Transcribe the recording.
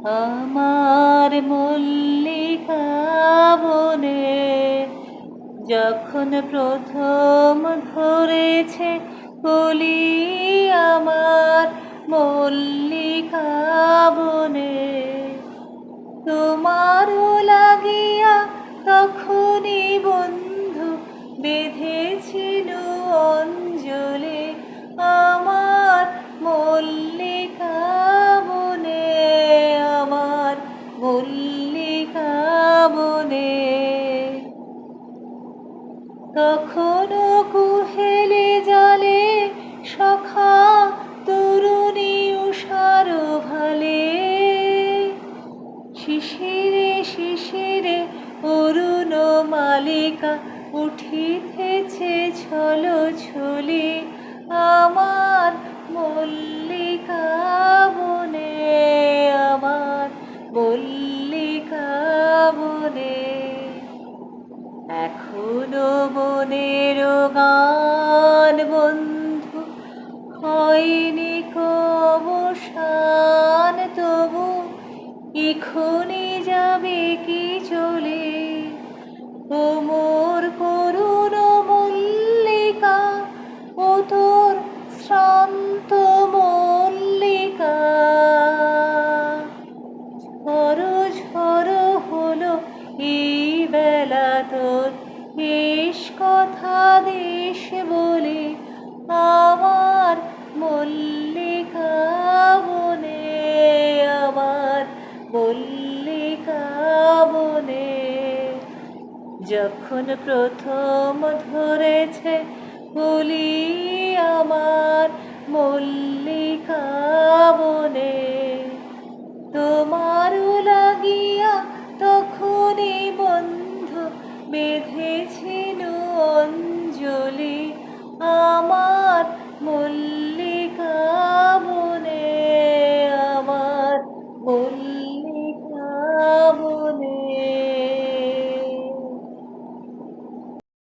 আমার মল্লিকা বনে যখন প্রথম ধরেছে কলি, আমার মল্লিকা বনে তোমারও লাগিয়া তখনই বন্ধু বেঁধেছিল অঞ্জলি, আমার মল্লিকা বনে, আমার মল্লিকা বনে। তখনও কুহেলে জালে সখা তরুণী উষার ভালে, শিশিরে শিশিরে অরুণ মালিকা উঠিতেছে ছল ছলি, আমার মল্লিকা বনে, আমার মল্লিকা বনে। এখনো বনের গান বন্ধু হয়নি অবসান, তবু এখনই যাবে কি চলে ও মোর করুণ মল্লিকা, ও তোর শ্রান্ত মল্লিকা। ঝড়ো ঝড়ো হলো এই বেলা তোর বেশ কথা দেশ বলে, আমার মল্লিকা বনে, আমার মল্লিকা বনে। যখন প্রথম ধরেছে কলি, আমার মল্লিকা বনে তোমারও লাগিয়া তখনই বন্ধু বেঁধেছিল অঞ্জলি, আমার